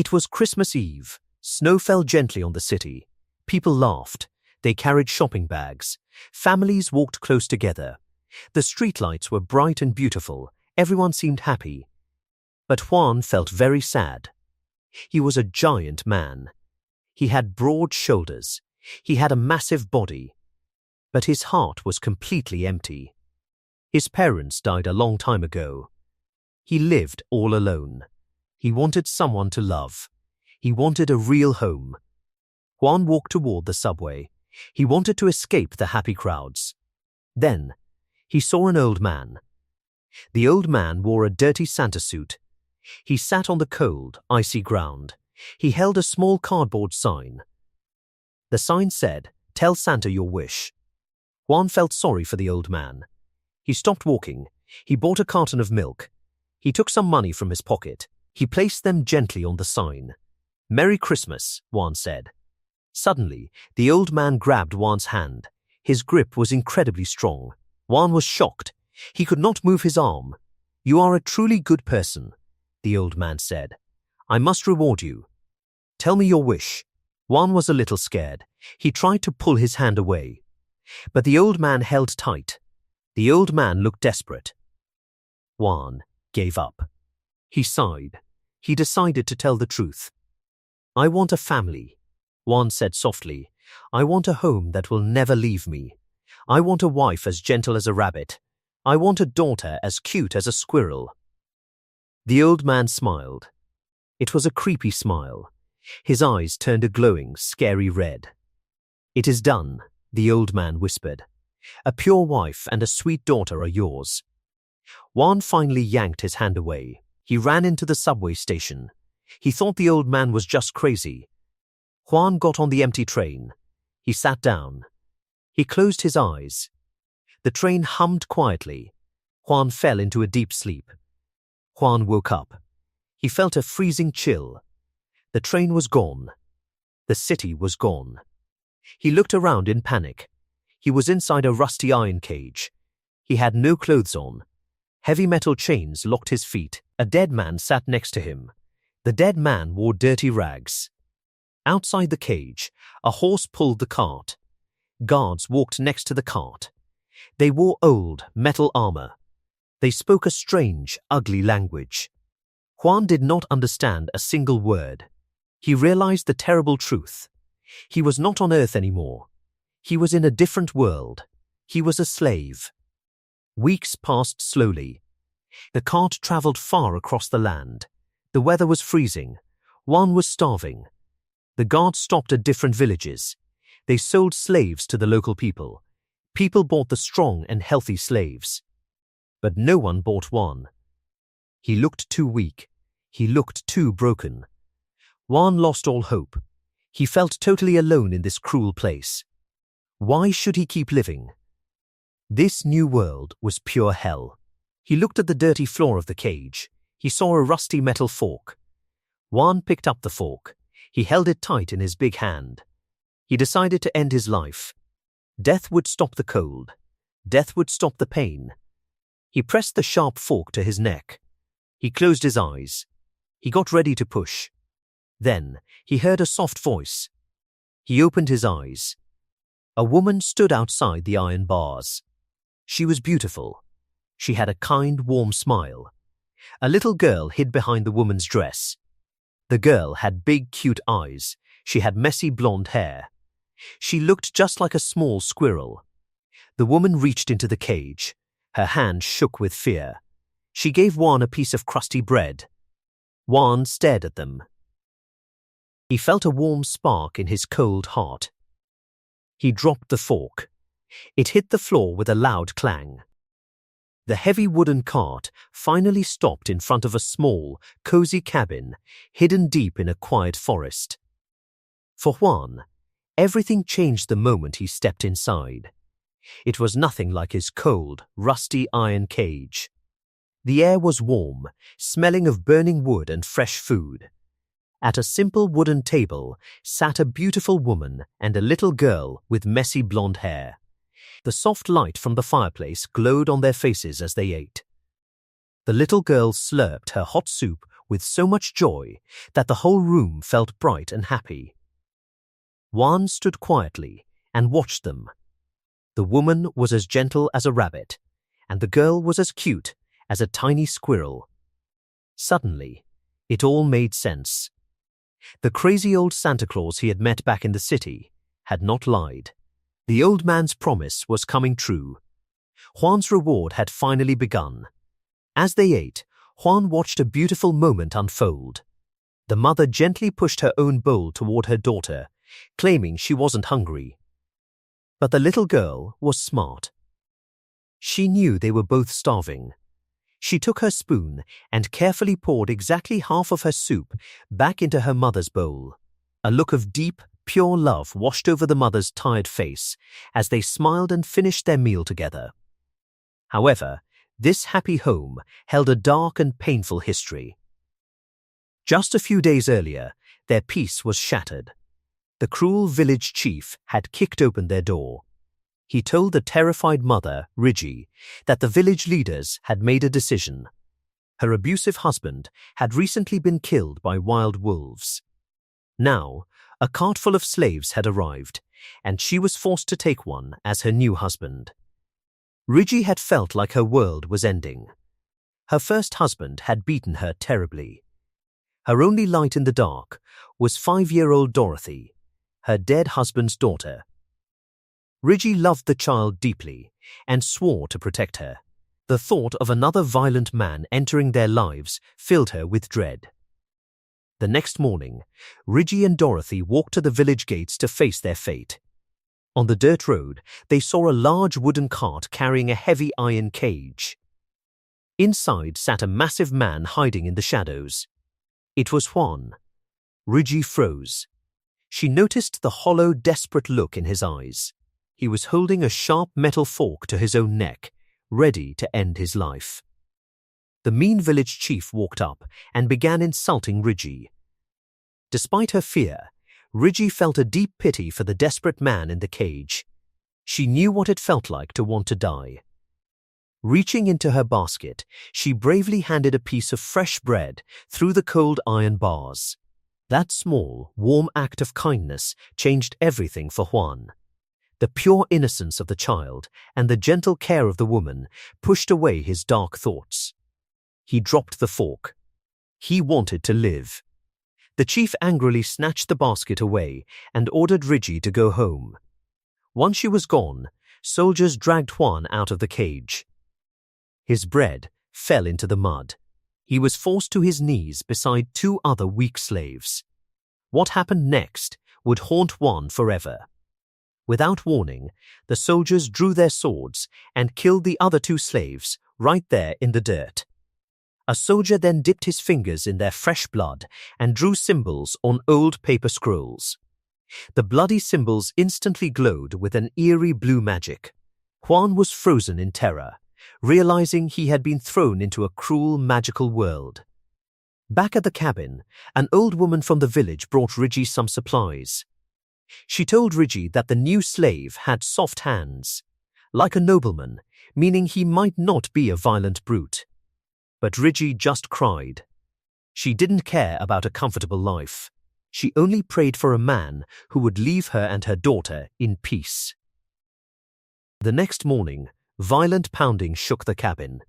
It was Christmas Eve. Snow fell gently on the city. People laughed. They carried shopping bags. Families walked close together. The streetlights were bright and beautiful. Everyone seemed happy. But Juan felt very sad. He was a giant man. He had broad shoulders. He had a massive body. But his heart was completely empty. His parents died a long time ago. He lived all alone. He wanted someone to love. He wanted a real home. Juan walked toward the subway. He wanted to escape the happy crowds. Then, he saw an old man. The old man wore a dirty Santa suit. He sat on the cold, icy ground. He held a small cardboard sign. The sign said, "Tell Santa your wish." Juan felt sorry for the old man. He stopped walking. He bought a carton of milk. He took some money from his pocket. He placed them gently on the sign. "Merry Christmas," Juan said. Suddenly, the old man grabbed Juan's hand. His grip was incredibly strong. Juan was shocked. He could not move his arm. "You are a truly good person," the old man said. "I must reward you. Tell me your wish." Juan was a little scared. He tried to pull his hand away. But the old man held tight. The old man looked desperate. Juan gave up. He sighed. He decided to tell the truth. "I want a family," Juan said softly. "I want a home that will never leave me. I want a wife as gentle as a rabbit. I want a daughter as cute as a squirrel." The old man smiled. It was a creepy smile. His eyes turned a glowing, scary red. "It is done," the old man whispered. "A pure wife and a sweet daughter are yours." Juan finally yanked his hand away. He ran into the subway station. He thought the old man was just crazy. Juan got on the empty train. He sat down. He closed his eyes. The train hummed quietly. Juan fell into a deep sleep. Juan woke up. He felt a freezing chill. The train was gone. The city was gone. He looked around in panic. He was inside a rusty iron cage. He had no clothes on. Heavy metal chains locked his feet. A dead man sat next to him. The dead man wore dirty rags. Outside the cage, a horse pulled the cart. Guards walked next to the cart. They wore old, metal armor. They spoke a strange, ugly language. Juan did not understand a single word. He realized the terrible truth. He was not on Earth anymore. He was in a different world. He was a slave. Weeks passed slowly. The cart traveled far across the land. The weather was freezing. Juan was starving. The guards stopped at different villages. They sold slaves to the local people. People bought the strong and healthy slaves. But no one bought Juan. He looked too weak. He looked too broken. Juan lost all hope. He felt totally alone in this cruel place. Why should he keep living? This new world was pure hell. He looked at the dirty floor of the cage. He saw a rusty metal fork. Juan picked up the fork. He held it tight in his big hand. He decided to end his life. Death would stop the cold. Death would stop the pain. He pressed the sharp fork to his neck. He closed his eyes. He got ready to push. Then he heard a soft voice. He opened his eyes. A woman stood outside the iron bars. She was beautiful. She had a kind, warm smile. A little girl hid behind the woman's dress. The girl had big, cute eyes. She had messy blonde hair. She looked just like a small squirrel. The woman reached into the cage. Her hand shook with fear. She gave Juan a piece of crusty bread. Juan stared at them. He felt a warm spark in his cold heart. He dropped the fork. It hit the floor with a loud clang. The heavy wooden cart finally stopped in front of a small, cozy cabin hidden deep in a quiet forest. For Juan, everything changed the moment he stepped inside. It was nothing like his cold, rusty iron cage. The air was warm, smelling of burning wood and fresh food. At a simple wooden table sat a beautiful woman and a little girl with messy blonde hair. The soft light from the fireplace glowed on their faces as they ate. The little girl slurped her hot soup with so much joy that the whole room felt bright and happy. Juan stood quietly and watched them. The woman was as gentle as a rabbit, and the girl was as cute as a tiny squirrel. Suddenly, it all made sense. The crazy old Santa Claus he had met back in the city had not lied. The old man's promise was coming true. Juan's reward had finally begun. As they ate, Juan watched a beautiful moment unfold. The mother gently pushed her own bowl toward her daughter, claiming she wasn't hungry. But the little girl was smart. She knew they were both starving. She took her spoon and carefully poured exactly half of her soup back into her mother's bowl. A look of deep, pure love washed over the mother's tired face as they smiled and finished their meal together. However, this happy home held a dark and painful history. Just a few days earlier, their peace was shattered. The cruel village chief had kicked open their door. He told the terrified mother, Rigi, that the village leaders had made a decision. Her abusive husband had recently been killed by wild wolves. Now, a cart full of slaves had arrived, and she was forced to take one as her new husband. Rigi had felt like her world was ending. Her first husband had beaten her terribly. Her only light in the dark was 5-year-old Dorothy, her dead husband's daughter. Rigi loved the child deeply and swore to protect her. The thought of another violent man entering their lives filled her with dread. The next morning, Rigi and Dorothy walked to the village gates to face their fate. On the dirt road, they saw a large wooden cart carrying a heavy iron cage. Inside sat a massive man hiding in the shadows. It was Juan. Rigi froze. She noticed the hollow, desperate look in his eyes. He was holding a sharp metal fork to his own neck, ready to end his life. The mean village chief walked up and began insulting Rigi. Despite her fear, Rigi felt a deep pity for the desperate man in the cage. She knew what it felt like to want to die. Reaching into her basket, she bravely handed a piece of fresh bread through the cold iron bars. That small, warm act of kindness changed everything for Juan. The pure innocence of the child and the gentle care of the woman pushed away his dark thoughts. He dropped the fork. He wanted to live. The chief angrily snatched the basket away and ordered Rigi to go home. Once she was gone, soldiers dragged Juan out of the cage. His bread fell into the mud. He was forced to his knees beside 2 other weak slaves. What happened next would haunt Juan forever. Without warning, the soldiers drew their swords and killed the other 2 slaves right there in the dirt. A soldier then dipped his fingers in their fresh blood and drew symbols on old paper scrolls. The bloody symbols instantly glowed with an eerie blue magic. Juan was frozen in terror, realizing he had been thrown into a cruel, magical world. Back at the cabin, an old woman from the village brought Rigi some supplies. She told Rigi that the new slave had soft hands, like a nobleman, meaning he might not be a violent brute. But Rigi just cried. She didn't care about a comfortable life. She only prayed for a man who would leave her and her daughter in peace. The next morning, violent pounding shook the cabin.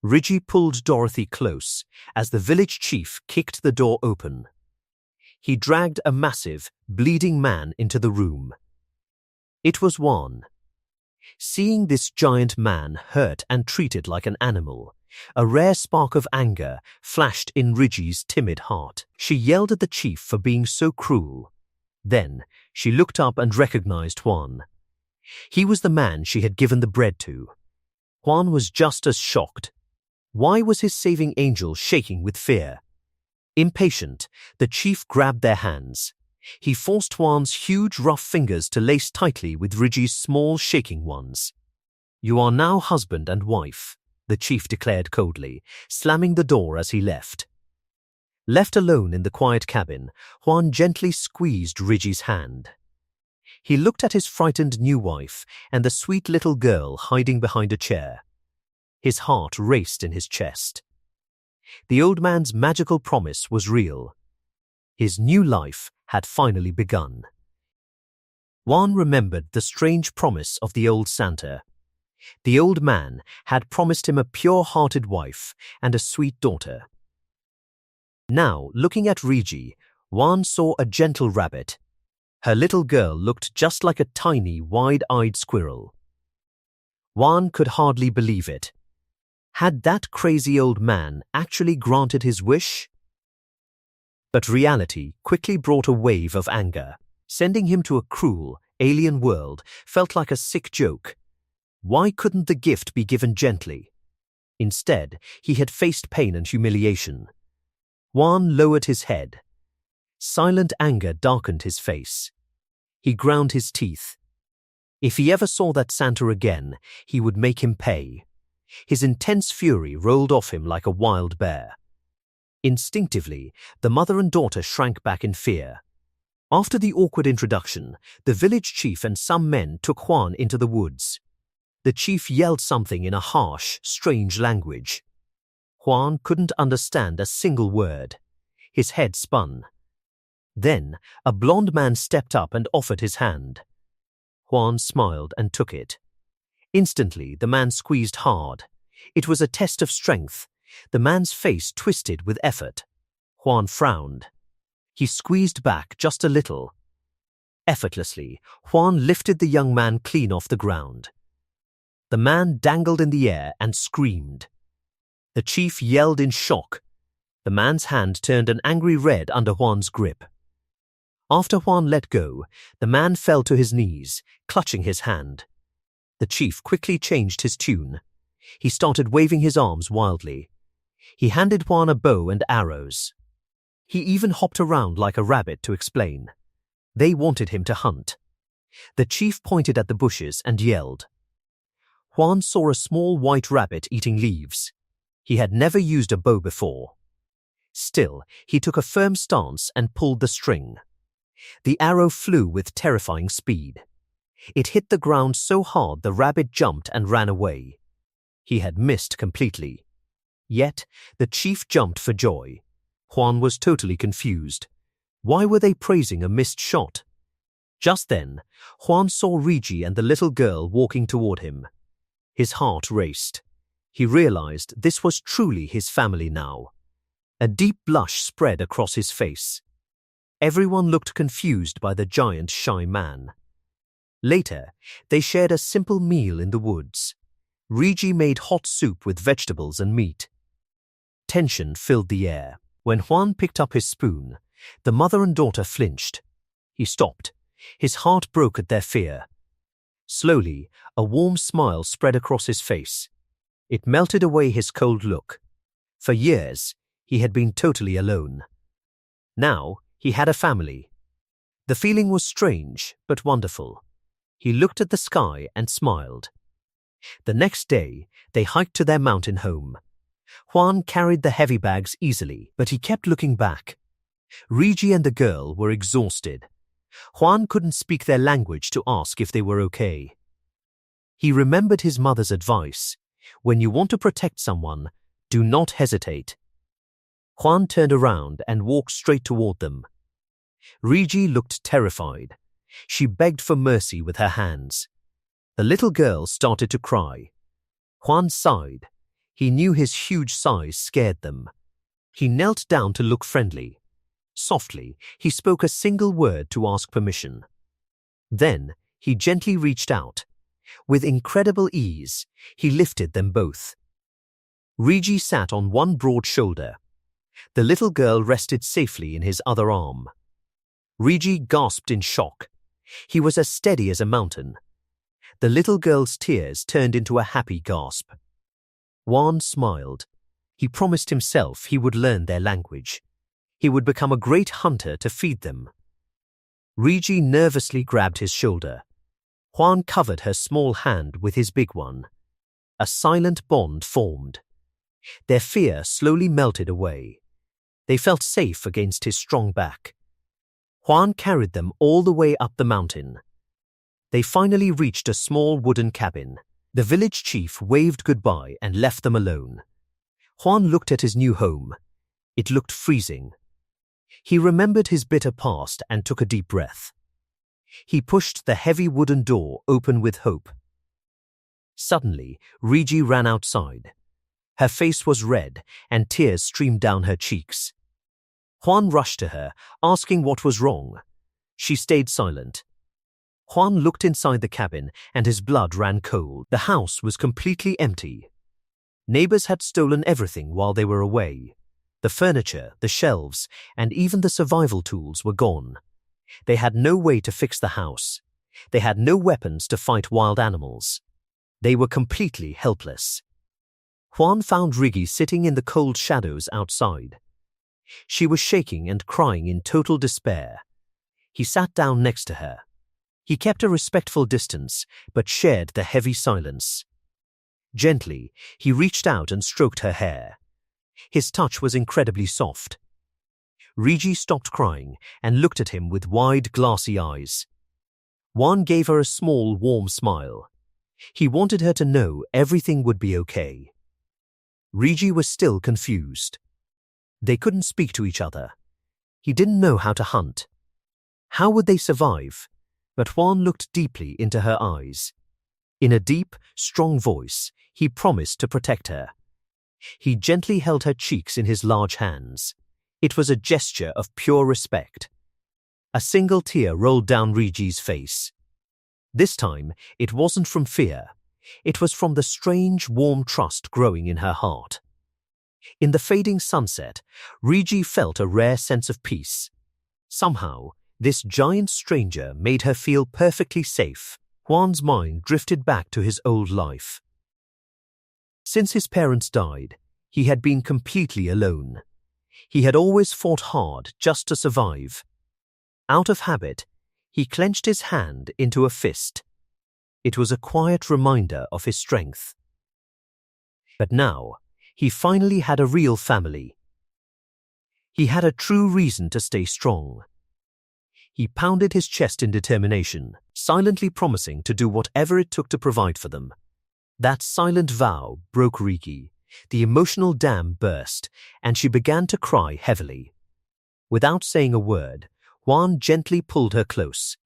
Rigi pulled Dorothy close as the village chief kicked the door open. He dragged a massive, bleeding man into the room. It was Juan. Seeing this giant man hurt and treated like an animal, a rare spark of anger flashed in Rigi's timid heart. She yelled at the chief for being so cruel. Then she looked up and recognized Juan. He was the man she had given the bread to. Juan was just as shocked. Why was his saving angel shaking with fear? Impatient, the chief grabbed their hands. He forced Juan's huge, rough fingers to lace tightly with Rigi's small, shaking ones. "You are now husband and wife," the chief declared coldly, slamming the door as he left. Left alone in the quiet cabin, Juan gently squeezed Rigi's hand. He looked at his frightened new wife and the sweet little girl hiding behind a chair. His heart raced in his chest. The old man's magical promise was real. His new life had finally begun. Juan remembered the strange promise of the old Santa. The old man had promised him a pure-hearted wife and a sweet daughter. Now, looking at Rigi, Juan saw a gentle rabbit. Her little girl looked just like a tiny, wide-eyed squirrel. Juan could hardly believe it. Had that crazy old man actually granted his wish? But reality quickly brought a wave of anger. Sending him to a cruel, alien world felt like a sick joke. Why couldn't the gift be given gently? Instead, he had faced pain and humiliation. Juan lowered his head. Silent anger darkened his face. He ground his teeth. If he ever saw that Santa again, he would make him pay. His intense fury rolled off him like a wild bear. Instinctively, the mother and daughter shrank back in fear. After the awkward introduction, the village chief and some men took Juan into the woods. The chief yelled something in a harsh, strange language. Juan couldn't understand a single word. His head spun. Then, a blond man stepped up and offered his hand. Juan smiled and took it. Instantly, the man squeezed hard. It was a test of strength. The man's face twisted with effort. Juan frowned. He squeezed back just a little. Effortlessly, Juan lifted the young man clean off the ground. The man dangled in the air and screamed. The chief yelled in shock. The man's hand turned an angry red under Juan's grip. After Juan let go, the man fell to his knees, clutching his hand. The chief quickly changed his tune. He started waving his arms wildly. He handed Juan a bow and arrows. He even hopped around like a rabbit to explain. They wanted him to hunt. The chief pointed at the bushes and yelled. Juan saw a small white rabbit eating leaves. He had never used a bow before. Still, he took a firm stance and pulled the string. The arrow flew with terrifying speed. It hit the ground so hard the rabbit jumped and ran away. He had missed completely. Yet, the chief jumped for joy. Juan was totally confused. Why were they praising a missed shot? Just then, Juan saw Rigi and the little girl walking toward him. His heart raced. He realized this was truly his family now. A deep blush spread across his face. Everyone looked confused by the giant, shy man. Later, they shared a simple meal in the woods. Rigi made hot soup with vegetables and meat. Tension filled the air. When Juan picked up his spoon, the mother and daughter flinched. He stopped. His heart broke at their fear. Slowly, a warm smile spread across his face. It melted away his cold look. For years, he had been totally alone. Now, he had a family. The feeling was strange, but wonderful. He looked at the sky and smiled. The next day, they hiked to their mountain home. Juan carried the heavy bags easily, but he kept looking back. Rigi and the girl were exhausted. Juan couldn't speak their language to ask if they were okay. He remembered his mother's advice. When you want to protect someone, do not hesitate. Juan turned around and walked straight toward them. Rigi looked terrified. She begged for mercy with her hands. The little girl started to cry. Juan sighed. He knew his huge size scared them. He knelt down to look friendly. Softly, he spoke a single word to ask permission. Then, he gently reached out. With incredible ease, he lifted them both. Rigi sat on one broad shoulder. The little girl rested safely in his other arm. Rigi gasped in shock. He was as steady as a mountain. The little girl's tears turned into a happy gasp. Juan smiled. He promised himself he would learn their language. He would become a great hunter to feed them. Rigi nervously grabbed his shoulder. Juan covered her small hand with his big one. A silent bond formed. Their fear slowly melted away. They felt safe against his strong back. Juan carried them all the way up the mountain. They finally reached a small wooden cabin. The village chief waved goodbye and left them alone. Juan looked at his new home. It looked freezing. He remembered his bitter past and took a deep breath. He pushed the heavy wooden door open with hope. Suddenly, Rigi ran outside. Her face was red and tears streamed down her cheeks. Juan rushed to her, asking what was wrong. She stayed silent. Juan looked inside the cabin and his blood ran cold. The house was completely empty. Neighbors had stolen everything while they were away. The furniture, the shelves, and even the survival tools were gone. They had no way to fix the house. They had no weapons to fight wild animals. They were completely helpless. Juan found Rigi sitting in the cold shadows outside. She was shaking and crying in total despair. He sat down next to her. He kept a respectful distance, but shared the heavy silence. Gently, he reached out and stroked her hair. His touch was incredibly soft. Rigi stopped crying and looked at him with wide, glassy eyes. Juan gave her a small, warm smile. He wanted her to know everything would be okay. Rigi was still confused. They couldn't speak to each other. He didn't know how to hunt. How would they survive? But Juan looked deeply into her eyes. In a deep, strong voice, he promised to protect her. He gently held her cheeks in his large hands. It was a gesture of pure respect. A single tear rolled down Rigi's face. This time, it wasn't from fear. It was from the strange, warm trust growing in her heart. In the fading sunset, Rigi felt a rare sense of peace. Somehow, this giant stranger made her feel perfectly safe. Juan's mind drifted back to his old life. Since his parents died, he had been completely alone. He had always fought hard just to survive. Out of habit, he clenched his hand into a fist. It was a quiet reminder of his strength. But now, he finally had a real family. He had a true reason to stay strong. He pounded his chest in determination, silently promising to do whatever it took to provide for them. That silent vow broke Rigi. The emotional dam burst, and she began to cry heavily. Without saying a word, Juan gently pulled her close.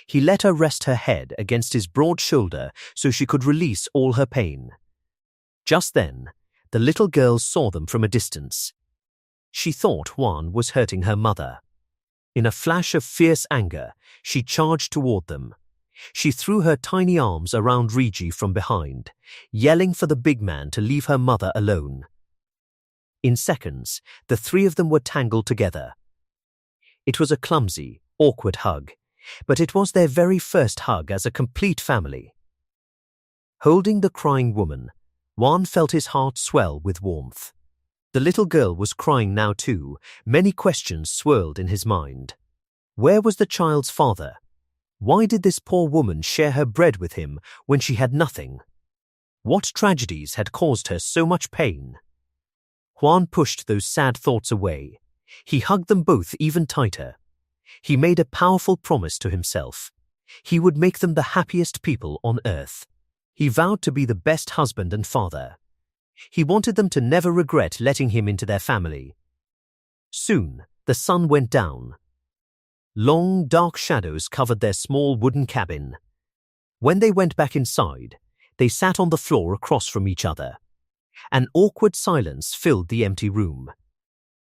He let her rest her head against his broad shoulder so she could release all her pain. Just then, the little girl saw them from a distance. She thought Juan was hurting her mother. In a flash of fierce anger, she charged toward them. She threw her tiny arms around Rigi from behind, yelling for the big man to leave her mother alone. In seconds, the three of them were tangled together. It was a clumsy, awkward hug, but it was their very first hug as a complete family. Holding the crying woman, Juan felt his heart swell with warmth. The little girl was crying now too. Many questions swirled in his mind. Where was the child's father? Why did this poor woman share her bread with him when she had nothing? What tragedies had caused her so much pain? Juan pushed those sad thoughts away. He hugged them both even tighter. He made a powerful promise to himself. He would make them the happiest people on earth. He vowed to be the best husband and father. He wanted them to never regret letting him into their family. Soon, the sun went down. Long, dark shadows covered their small wooden cabin. When they went back inside, they sat on the floor across from each other. An awkward silence filled the empty room.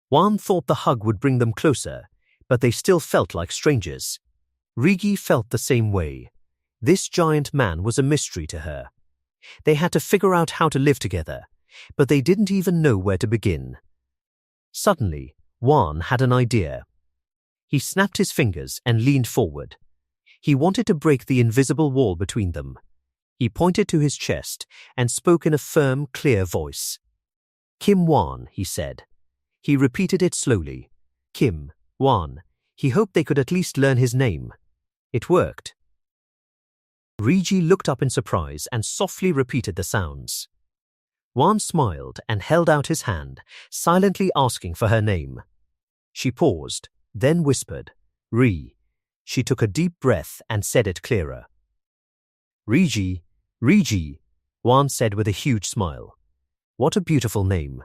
Juan thought the hug would bring them closer, but they still felt like strangers. Rigi felt the same way. This giant man was a mystery to her. They had to figure out how to live together, but they didn't even know where to begin. Suddenly, Juan had an idea. He snapped his fingers and leaned forward. He wanted to break the invisible wall between them. He pointed to his chest and spoke in a firm, clear voice. Kim Juan, he said. He repeated it slowly. Kim Juan. He hoped they could at least learn his name. It worked. Rigi looked up in surprise and softly repeated the sounds. Juan smiled and held out his hand, silently asking for her name. She paused, then whispered, Ri. She took a deep breath and said it clearer. Rigi, Juan said with a huge smile. What a beautiful name.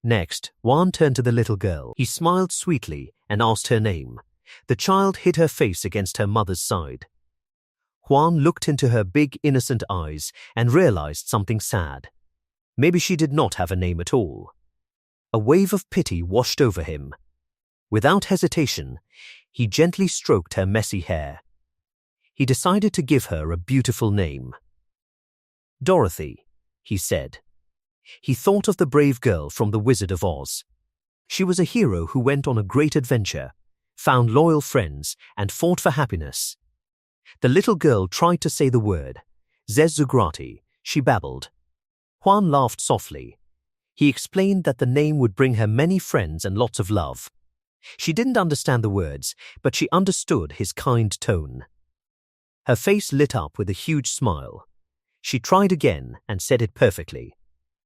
Next, Juan turned to the little girl. He smiled sweetly and asked her name. The child hid her face against her mother's side. Juan looked into her big, innocent eyes and realized something sad. Maybe she did not have a name at all. A wave of pity washed over him. Without hesitation, he gently stroked her messy hair. He decided to give her a beautiful name. Dorothy, he said. He thought of the brave girl from The Wizard of Oz. She was a hero who went on a great adventure, found loyal friends, and fought for happiness. The little girl tried to say the word, Zezugrati, she babbled. Juan laughed softly. He explained that the name would bring her many friends and lots of love. She didn't understand the words, but she understood his kind tone. Her face lit up with a huge smile. She tried again and said it perfectly.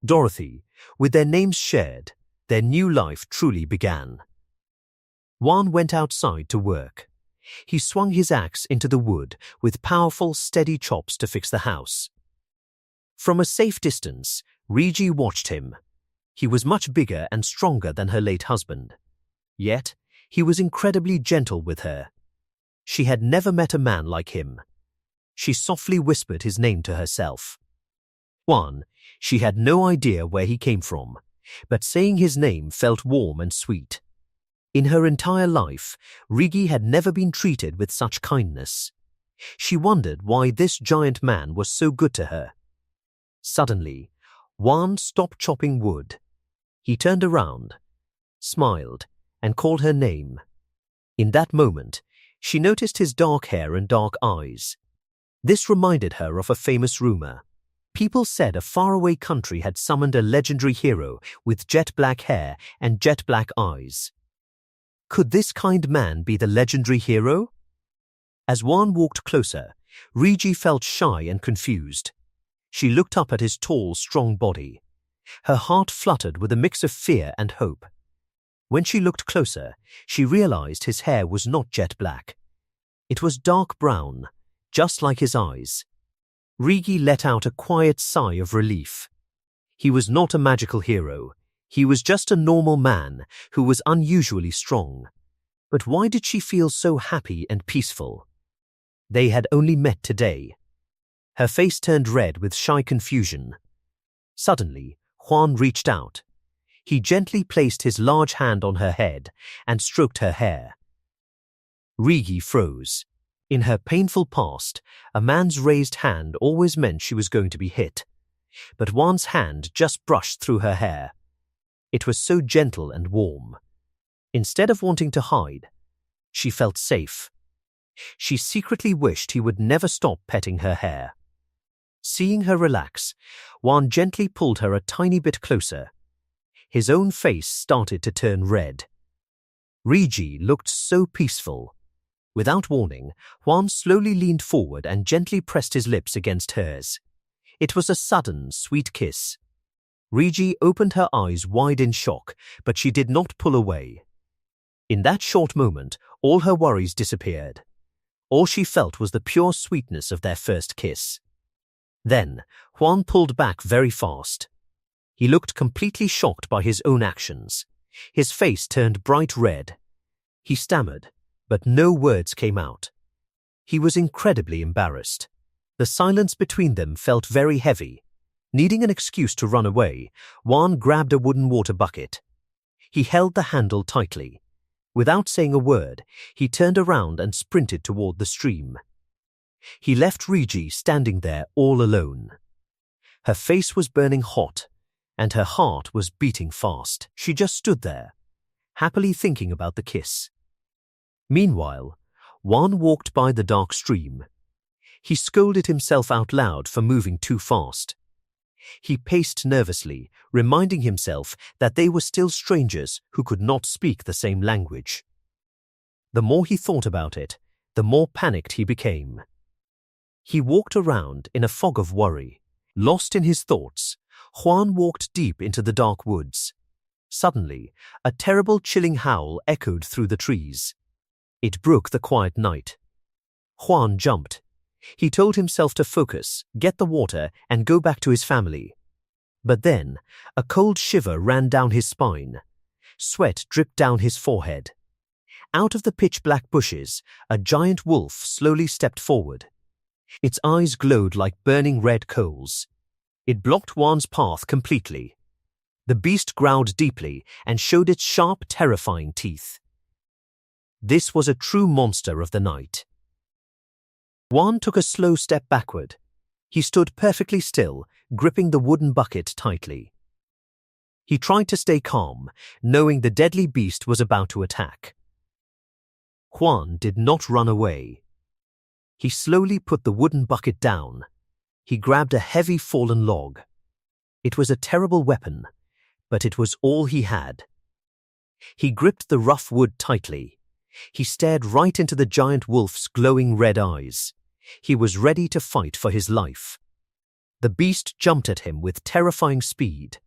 Dorothy, with their names shared, their new life truly began. Juan went outside to work. He swung his axe into the wood with powerful, steady chops to fix the house. From a safe distance, Rigi watched him. He was much bigger and stronger than her late husband. Yet, he was incredibly gentle with her. She had never met a man like him. She softly whispered his name to herself. Juan, she had no idea where he came from, but saying his name felt warm and sweet. In her entire life, Rigi had never been treated with such kindness. She wondered why this giant man was so good to her. Suddenly, Juan stopped chopping wood. He turned around, smiled, and called her name. In that moment, she noticed his dark hair and dark eyes. This reminded her of a famous rumor. People said a faraway country had summoned a legendary hero with jet black hair and jet black eyes. Could this kind man be the legendary hero? As Juan walked closer, Rigi felt shy and confused. She looked up at his tall, strong body. Her heart fluttered with a mix of fear and hope. When she looked closer, she realized his hair was not jet black. It was dark brown, just like his eyes. Rigi let out a quiet sigh of relief. He was not a magical hero. He was just a normal man who was unusually strong. But why did she feel so happy and peaceful? They had only met today. Her face turned red with shy confusion. Suddenly, Juan reached out. He gently placed his large hand on her head and stroked her hair. Rigi froze. In her painful past, a man's raised hand always meant she was going to be hit. But Juan's hand just brushed through her hair. It was so gentle and warm. Instead of wanting to hide, she felt safe. She secretly wished he would never stop petting her hair. Seeing her relax, Juan gently pulled her a tiny bit closer. His own face started to turn red. Rigi looked so peaceful. Without warning, Juan slowly leaned forward and gently pressed his lips against hers. It was a sudden, sweet kiss. Rigi opened her eyes wide in shock, but she did not pull away. In that short moment, all her worries disappeared. All she felt was the pure sweetness of their first kiss. Then, Juan pulled back very fast. He looked completely shocked by his own actions. His face turned bright red. He stammered, but no words came out. He was incredibly embarrassed. The silence between them felt very heavy. Needing an excuse to run away, Juan grabbed a wooden water bucket. He held the handle tightly. Without saying a word, he turned around and sprinted toward the stream. He left Rigi standing there all alone. Her face was burning hot, and her heart was beating fast. She just stood there, happily thinking about the kiss. Meanwhile, Juan walked by the dark stream. He scolded himself out loud for moving too fast. He paced nervously, reminding himself that they were still strangers who could not speak the same language. The more he thought about it, the more panicked he became. He walked around in a fog of worry. Lost in his thoughts, Juan walked deep into the dark woods. Suddenly, a terrible chilling howl echoed through the trees. It broke the quiet night. Juan jumped. He told himself to focus, get the water, and go back to his family. But then, a cold shiver ran down his spine. Sweat dripped down his forehead. Out of the pitch-black bushes, a giant wolf slowly stepped forward. Its eyes glowed like burning red coals. It blocked Juan's path completely. The beast growled deeply and showed its sharp, terrifying teeth. This was a true monster of the night. Juan took a slow step backward. He stood perfectly still, gripping the wooden bucket tightly. He tried to stay calm, knowing the deadly beast was about to attack. Juan did not run away. He slowly put the wooden bucket down. He grabbed a heavy fallen log. It was a terrible weapon, but it was all he had. He gripped the rough wood tightly. He stared right into the giant wolf's glowing red eyes. He was ready to fight for his life. The beast jumped at him with terrifying speed.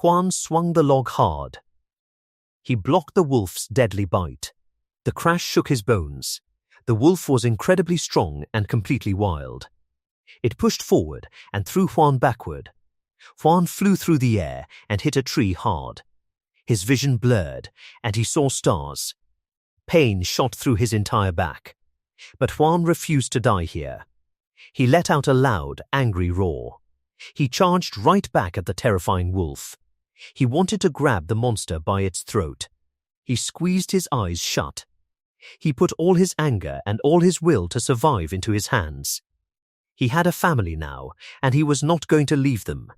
Juan swung the log hard. He blocked the wolf's deadly bite. The crash shook his bones. The wolf was incredibly strong and completely wild. It pushed forward and threw Juan backward. Juan flew through the air and hit a tree hard. His vision blurred, and he saw stars. Pain shot through his entire back. But Juan refused to die here. He let out a loud, angry roar. He charged right back at the terrifying wolf. He wanted to grab the monster by its throat. He squeezed his eyes shut. He put all his anger and all his will to survive into his hands. He had a family now, and he was not going to leave them.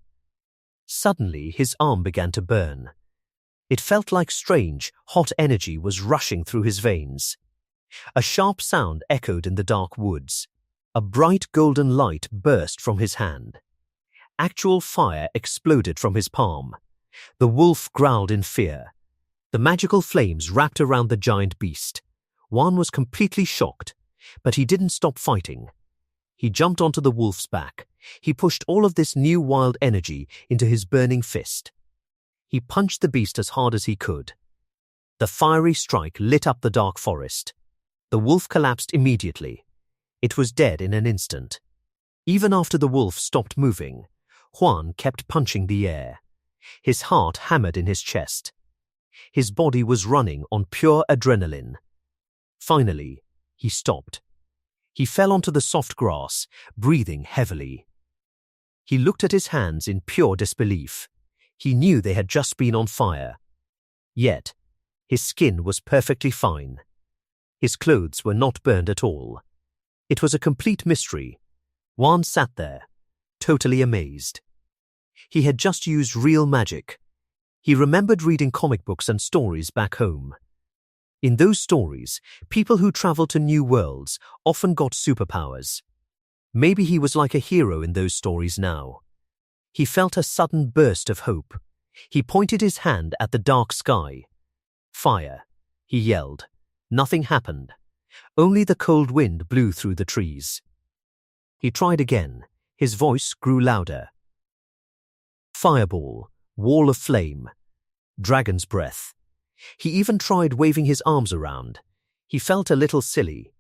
Suddenly, his arm began to burn. It felt like strange, hot energy was rushing through his veins. A sharp sound echoed in the dark woods. A bright golden light burst from his hand. Actual fire exploded from his palm. The wolf growled in fear. The magical flames wrapped around the giant beast. Juan was completely shocked, but he didn't stop fighting. He jumped onto the wolf's back. He pushed all of this new wild energy into his burning fist. He punched the beast as hard as he could. The fiery strike lit up the dark forest. The wolf collapsed immediately. It was dead in an instant. Even after the wolf stopped moving, Juan kept punching the air. His heart hammered in his chest. His body was running on pure adrenaline. Finally, he stopped. He fell onto the soft grass, breathing heavily. He looked at his hands in pure disbelief. He knew they had just been on fire. Yet, his skin was perfectly fine. His clothes were not burned at all. It was a complete mystery. Juan sat there, totally amazed. He had just used real magic. He remembered reading comic books and stories back home. In those stories, people who traveled to new worlds often got superpowers. Maybe he was like a hero in those stories now. He felt a sudden burst of hope. He pointed his hand at the dark sky. Fire, he yelled. Nothing happened. Only the cold wind blew through the trees. He tried again. His voice grew louder. Fireball, wall of flame, dragon's breath. He even tried waving his arms around. He felt a little silly.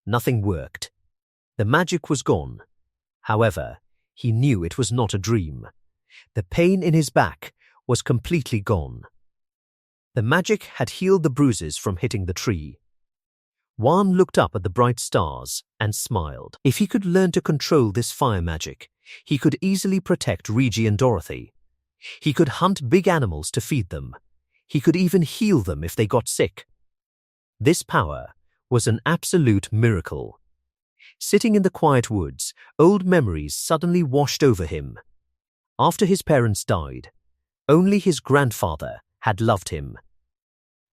Nothing worked. The magic was gone. However, he knew it was not a dream. The pain in his back was completely gone. The magic had healed the bruises from hitting the tree. Juan looked up at the bright stars and smiled. If he could learn to control this fire magic, he could easily protect Reggie and Dorothy. He could hunt big animals to feed them. He could even heal them if they got sick. This power was an absolute miracle. Sitting in the quiet woods, old memories suddenly washed over him. After his parents died, only his grandfather had loved him.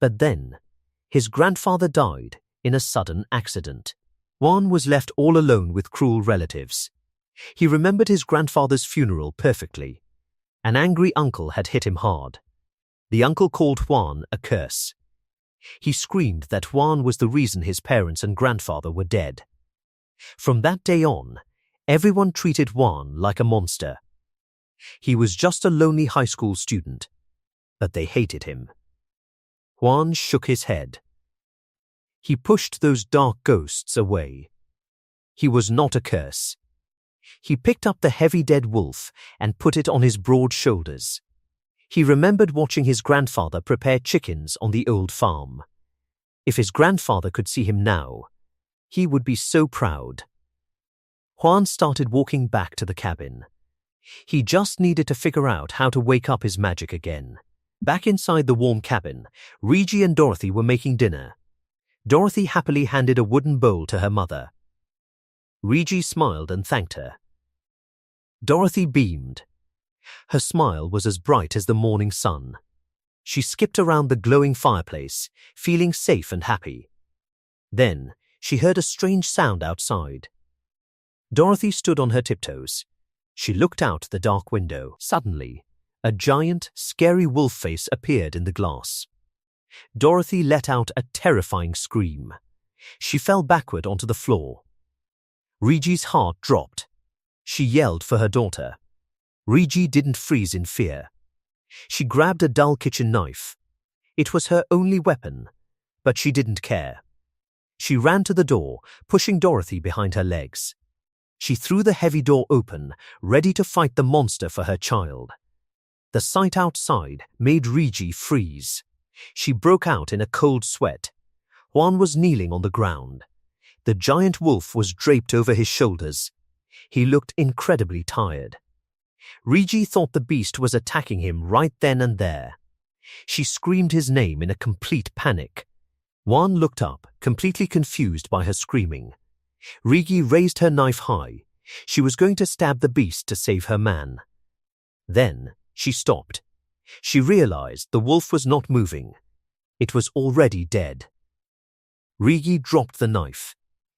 But then, his grandfather died in a sudden accident. Juan was left all alone with cruel relatives. He remembered his grandfather's funeral perfectly. An angry uncle had hit him hard. The uncle called Juan a curse. He screamed that Juan was the reason his parents and grandfather were dead. From that day on, everyone treated Juan like a monster. He was just a lonely high school student, but they hated him. Juan shook his head. He pushed those dark ghosts away. He was not a curse. He picked up the heavy dead wolf and put it on his broad shoulders. He remembered watching his grandfather prepare chickens on the old farm. If his grandfather could see him now, he would be so proud. Juan started walking back to the cabin. He just needed to figure out how to wake up his magic again. Back inside the warm cabin, Regi and Dorothy were making dinner. Dorothy happily handed a wooden bowl to her mother. Regi smiled and thanked her. Dorothy beamed. Her smile was as bright as the morning sun. She skipped around the glowing fireplace, feeling safe and happy. Then she heard a strange sound outside. Dorothy stood on her tiptoes. She looked out the dark window. Suddenly, a giant, scary wolf face appeared in the glass. Dorothy let out a terrifying scream. She fell backward onto the floor. Regi's heart dropped. She yelled for her daughter. Regi didn't freeze in fear. She grabbed a dull kitchen knife. It was her only weapon, but she didn't care. She ran to the door, pushing Dorothy behind her legs. She threw the heavy door open, ready to fight the monster for her child. The sight outside made Regi freeze. She broke out in a cold sweat. Juan was kneeling on the ground. The giant wolf was draped over his shoulders. He looked incredibly tired. Regi thought the beast was attacking him right then and there. She screamed his name in a complete panic. Juan looked up, completely confused by her screaming. Regi raised her knife high. She was going to stab the beast to save her man. Then she stopped. She realized the wolf was not moving. It was already dead. Regi dropped the knife.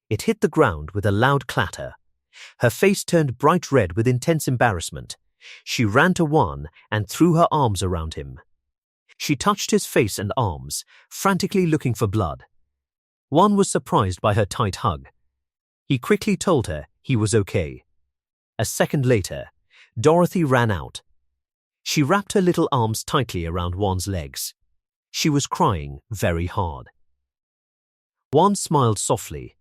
It hit the ground with a loud clatter. Her face turned bright red with intense embarrassment. She ran to Juan and threw her arms around him. She touched his face and arms, frantically looking for blood. Juan was surprised by her tight hug. He quickly told her he was okay. A second later, Dorothy ran out. She wrapped her little arms tightly around Juan's legs. She was crying very hard. Juan smiled softly.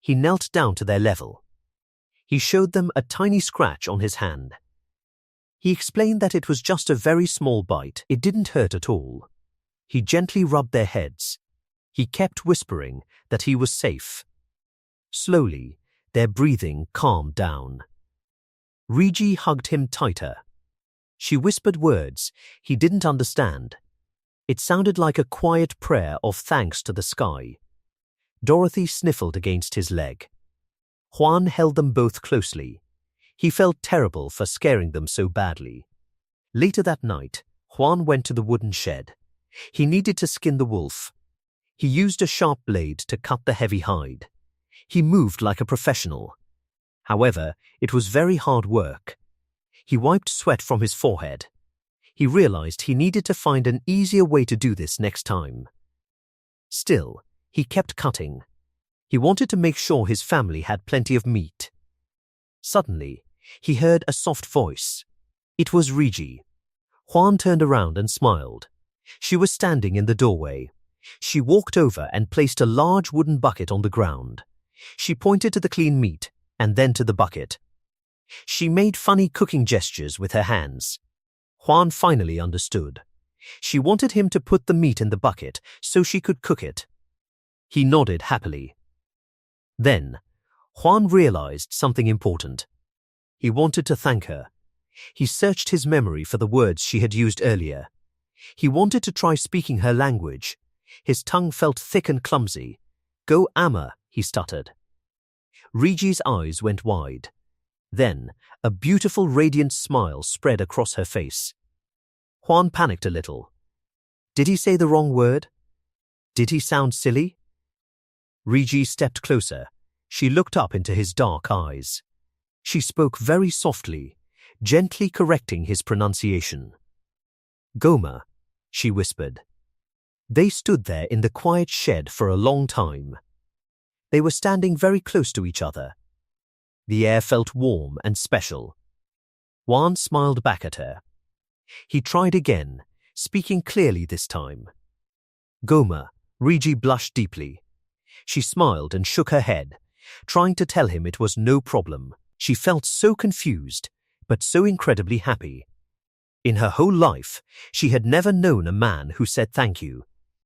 He knelt down to their level. He showed them a tiny scratch on his hand. He explained that it was just a very small bite. It didn't hurt at all. He gently rubbed their heads. He kept whispering that he was safe. Slowly, their breathing calmed down. Regi hugged him tighter. She whispered words he didn't understand. It sounded like a quiet prayer of thanks to the sky. Dorothy sniffled against his leg. Juan held them both closely. He felt terrible for scaring them so badly. Later that night, Juan went to the wooden shed. He needed to skin the wolf. He used a sharp blade to cut the heavy hide. He moved like a professional. However, it was very hard work. He wiped sweat from his forehead. He realized he needed to find an easier way to do this next time. Still, he kept cutting. He wanted to make sure his family had plenty of meat. Suddenly, he heard a soft voice. It was Regi. Juan turned around and smiled. She was standing in the doorway. She walked over and placed a large wooden bucket on the ground. She pointed to the clean meat and then to the bucket. She made funny cooking gestures with her hands. Juan finally understood. She wanted him to put the meat in the bucket so she could cook it. He nodded happily. Then, Juan realized something important. He wanted to thank her. He searched his memory for the words she had used earlier. He wanted to try speaking her language. His tongue felt thick and clumsy. "Go ama," he stuttered. Regi's eyes went wide. Then, a beautiful radiant smile spread across her face. Juan panicked a little. Did he say the wrong word? Did he sound silly? Regi stepped closer. She looked up into his dark eyes. She spoke very softly, gently correcting his pronunciation. "Goma," she whispered. They stood there in the quiet shed for a long time. They were standing very close to each other. The air felt warm and special. Juan smiled back at her. He tried again, speaking clearly this time. "Goma," Regi blushed deeply. She smiled and shook her head, trying to tell him it was no problem. She felt so confused, but so incredibly happy. In her whole life, she had never known a man who said thank you.